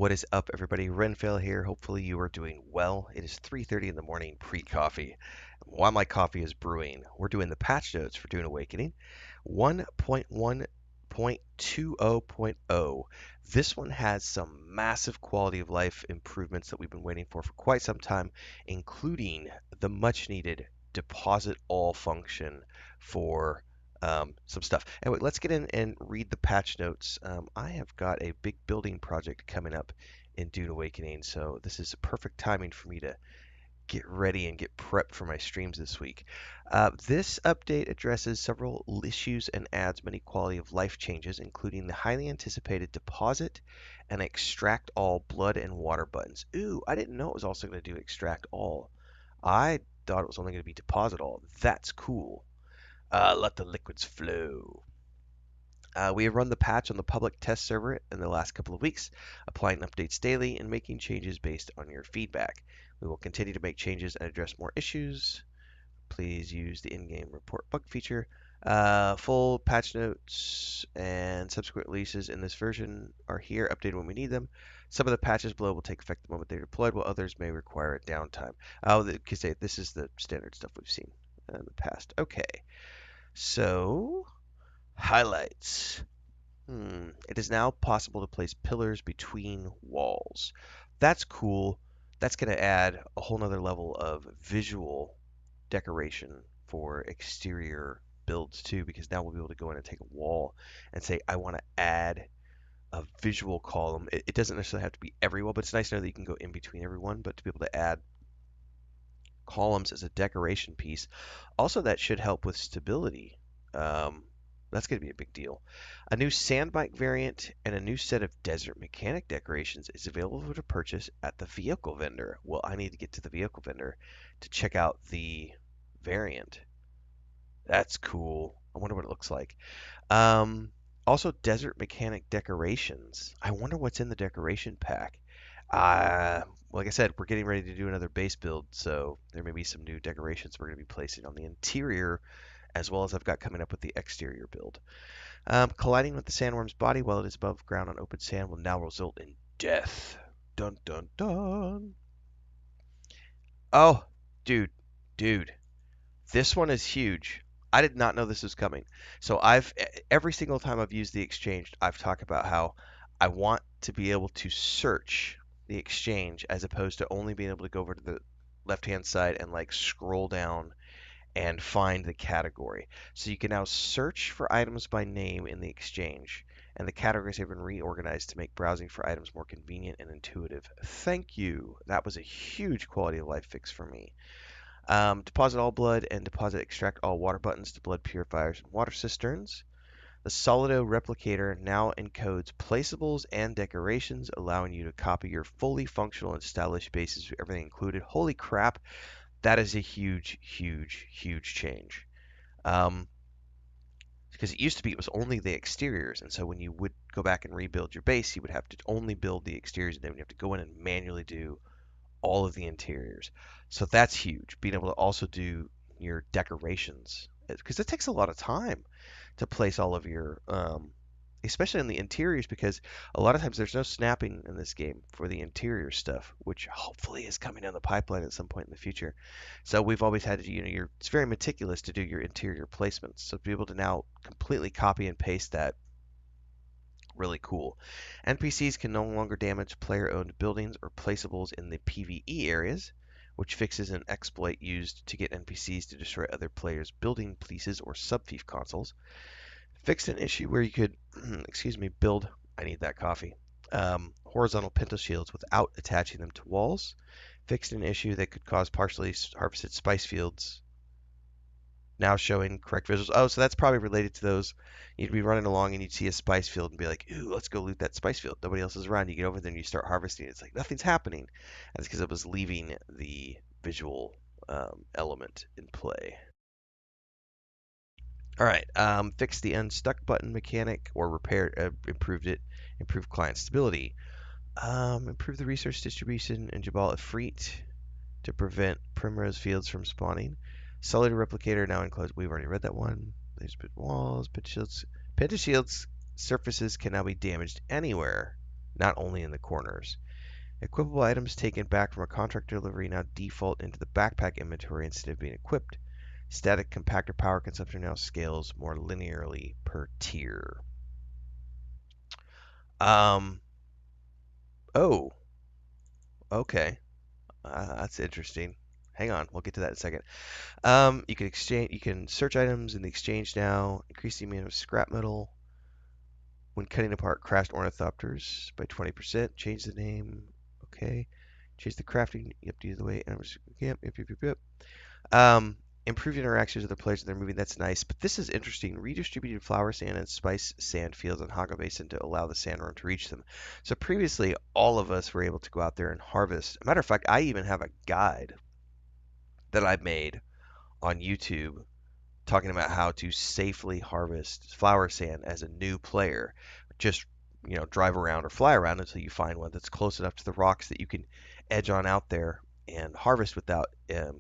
What is up, everybody? Renfail here. Hopefully you are doing well. It is 3:30 in the morning pre-coffee. While my coffee is brewing, we're doing the patch notes for Dune Awakening 1.1.20.0. This one has some massive quality of life improvements that we've been waiting for quite some time, including the much needed deposit all function for some stuff. Anyway, let's get in and read the patch notes. I have got a big building project coming up in Dune Awakening, so this is perfect timing for me to get ready and get prepped for my streams this week. This update addresses several issues and adds many quality of life changes, including the highly anticipated deposit and extract all blood and water buttons. Ooh, I didn't know it was also going to do extract all. I thought it was only going to be deposit all. That's cool. Let the liquids flow. We have run the patch on the public test server in the last couple of weeks, applying updates daily and making changes based on your feedback. We will continue to make changes and address more issues. Please use the in-game report bug feature. Full patch notes and subsequent releases in this version are here, updated when we need them. Some of the patches below will take effect the moment they're deployed, while others may require a downtime. Oh, because this is the standard stuff we've seen in the past. Okay, so highlights. It is now possible to place pillars between walls. That's cool. That's going to add a whole nother level of visual decoration for exterior builds too, because now we'll be able to go in and take a wall and say, I want to add a visual column. It doesn't necessarily have to be every wall, but it's nice to know that you can go in between every one, but to be able to add columns as a decoration piece. Also, that should help with stability. Um, that's going to be a big deal. A new sand bike variant and a new set of desert mechanic decorations is available to purchase at the vehicle vendor. Well, I need to get to the vehicle vendor to check out the variant. That's cool. I wonder what it looks like. Um, Also, desert mechanic decorations. I wonder what's in the decoration pack. Uh, like I said, we're getting ready to do another base build, so there may be some new decorations we're going to be placing on the interior, as well as I've got coming up with the exterior build. Colliding with the sandworm's body while it is above ground on open sand will now result in death. Dun dun dun. Oh, dude, dude. This one is huge. I did not know this was coming. So every single time I've used the exchange, I've talked about how I want to be able to search the exchange as opposed to only being able to go over to the left-hand side and like scroll down and find the category. So you can now search for items by name in the exchange, and the categories have been reorganized to make browsing for items more convenient and intuitive. Thank you. That was a huge quality of life fix for me. Deposit all blood and deposit extract all water buttons to blood purifiers and water cisterns. The Solido replicator now encodes placeables and decorations, allowing you to copy your fully functional and stylish bases with everything included. Holy crap, that is a huge, huge, huge change. Um, because it used to be it was only the exteriors, and so when you would go back and rebuild your base, you would have to only build the exteriors, and then you have to go in and manually do all of the interiors. So that's huge. Being able to also do your decorations, because it takes a lot of time to place all of your, especially in the interiors, because a lot of times there's no snapping in this game for the interior stuff, which hopefully is coming down the pipeline at some point in the future. So we've always had to, it's very meticulous to do your interior placements. So to be able to now completely copy and paste that, really cool. NPCs can no longer damage player-owned buildings or placeables in the PvE areas, which fixes an exploit used to get NPCs to destroy other players' building pieces or sub-thief consoles. Fixed an issue where you could, excuse me, build, I need that coffee, horizontal pintle shields without attaching them to walls. Fixed an issue that could cause partially harvested spice fields now showing correct visuals. Oh, so that's probably related to those. You'd be running along and you'd see a spice field and be like, ooh, let's go loot that spice field. Nobody else is around. You get over there and you start harvesting. It's like nothing's happening. That's because it was leaving the visual element in play. All right, fixed the unstuck button mechanic or repaired, improved it, improved client stability. Improved the resource distribution in Jabal Ifrit to prevent primrose fields from spawning. Solid replicator now enclosed. We've already read that one. There's pit walls, pit shields. Pit shields surfaces can now be damaged anywhere. not only in the corners. Equipable items taken back from a contract delivery now default into the backpack inventory instead of being equipped. Static compactor power consumption now scales more linearly per tier. Um, oh, okay. That's interesting. Hang on, we'll get to that in a second. You can exchange, you can search items in the exchange now, increase the amount of scrap metal when cutting apart crashed ornithopters by 20%. Change the name. Okay. Change the crafting. Yep, do the way. Yep. Improved interactions with the players as they're moving. That's nice. But this is interesting. Redistributed flower sand and spice sand fields on Haga Basin to allow the sandworm to reach them. So previously, all of us were able to go out there and harvest. Matter of fact, I even have a guide that I made on YouTube talking about how to safely harvest flower sand as a new player. Just, drive around or fly around until you find one that's close enough to the rocks that you can edge on out there and harvest without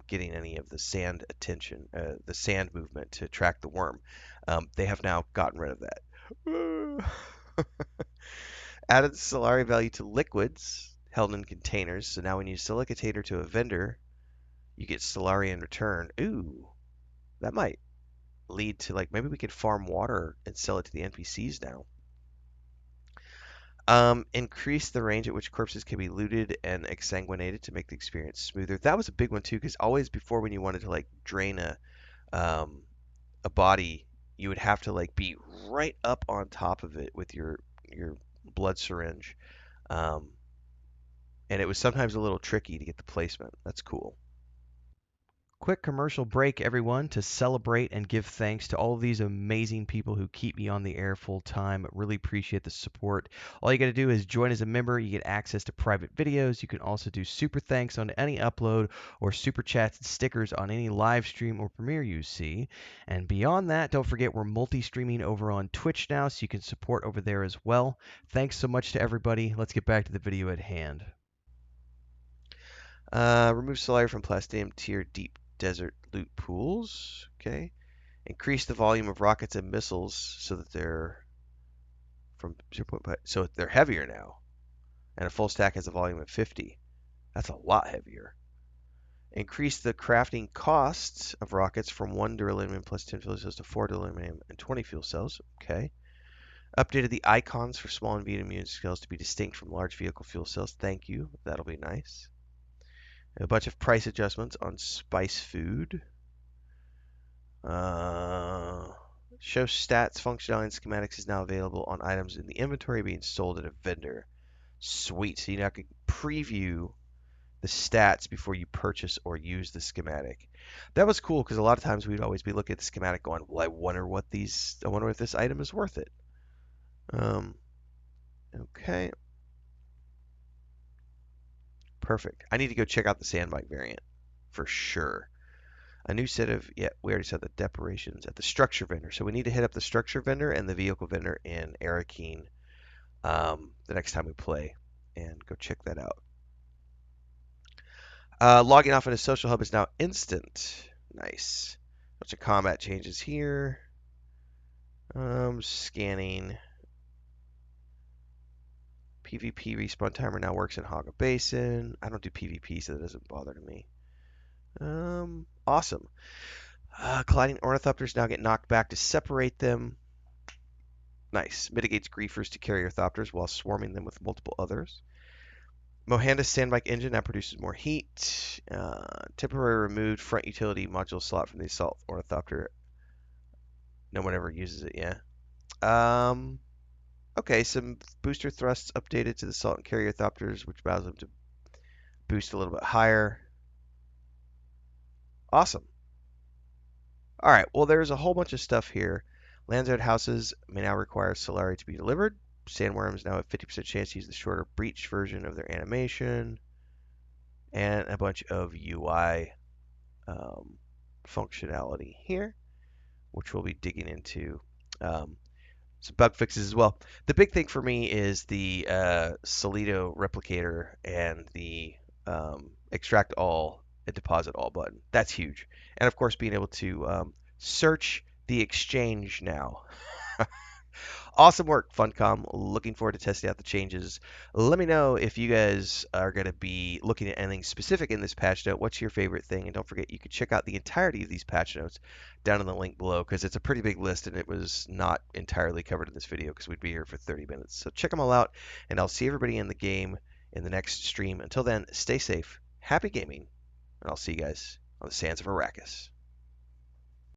getting any of the sand attention, the sand movement to attract the worm. They have now gotten rid of that. Added Solari value to liquids held in containers. So now when you sell a container to a vendor, you get Solari in return. Ooh, that might lead to like maybe we could farm water and sell it to the NPCs now. Increase the range at which corpses can be looted and exsanguinated to make the experience smoother. That was a big one too, because always before when you wanted to like drain um, a body, you would have to like be right up on top of it with your blood syringe, um, and it was sometimes a little tricky to get the placement. That's cool. Quick commercial break, everyone, to celebrate and give thanks to all of these amazing people who keep me on the air full time. Really appreciate the support. All you got to do is join as a member. You get access to private videos. You can also do super thanks on any upload or super chats and stickers on any live stream or premiere you see. And beyond that, don't forget we're multi streaming over on Twitch now, so you can support over there as well. Thanks so much to everybody. Let's get back to the video at hand. Remove Solari from Plastinium tier deep desert loot pools. Okay. Increase the volume of rockets and missiles so that they're from 0.5, so they're heavier now. And a full stack has a volume of 50. That's a lot heavier. Increase the crafting costs of rockets from 1 duralumin plus 10 fuel cells to 4 duralumin and 20 fuel cells. Okay. Updated the icons for small and medium unit cells to be distinct from large vehicle fuel cells. Thank you. That'll be nice. A bunch of price adjustments on spice food. Show stats, functionality, and schematics is now available on items in the inventory being sold at a vendor. Sweet. So you now can preview the stats before you purchase or use the schematic. That was cool because a lot of times we'd always be looking at the schematic going, well, I wonder if this item is worth it. Okay. Perfect. I need to go check out the sandbike variant for sure. A new set of, yeah, we already saw the decorations at the structure vendor. So we need to hit up the structure vendor and the vehicle vendor in Arakeen the next time we play and go check that out. Logging off in a social hub is now instant. Nice. Bunch of combat changes here. Scanning. PvP respawn timer now works in Haga Basin. I don't do PvP, so that doesn't bother me. Awesome. Colliding ornithopters now get knocked back to separate them. Nice. Mitigates griefers to carry orthopters while swarming them with multiple others. Mohanda's sandbike engine now produces more heat. Temporary removed front utility module slot from the assault ornithopter. No one ever uses it, yeah. Okay, some booster thrusts updated to the assault and carry orthopters, which allows them to boost a little bit higher. Awesome. All right, well, there's a whole bunch of stuff here. Landside houses may now require Solari to be delivered. Sandworms now have 50% chance to use the shorter breach version of their animation. And a bunch of UI functionality here, which we'll be digging into. Some bug fixes as well. The big thing for me is the Solido replicator and the extract all and deposit all button. That's huge. And of course, being able to search the exchange now. Awesome work, Funcom. Looking forward to testing out the changes. Let me know if you guys are going to be looking at anything specific in this patch note. What's your favorite thing? And don't forget, you can check out the entirety of these patch notes down in the link below because it's a pretty big list and it was not entirely covered in this video because we'd be here for 30 minutes. So check them all out, and I'll see everybody in the game in the next stream. Until then, stay safe, happy gaming, and I'll see you guys on the sands of Arrakis.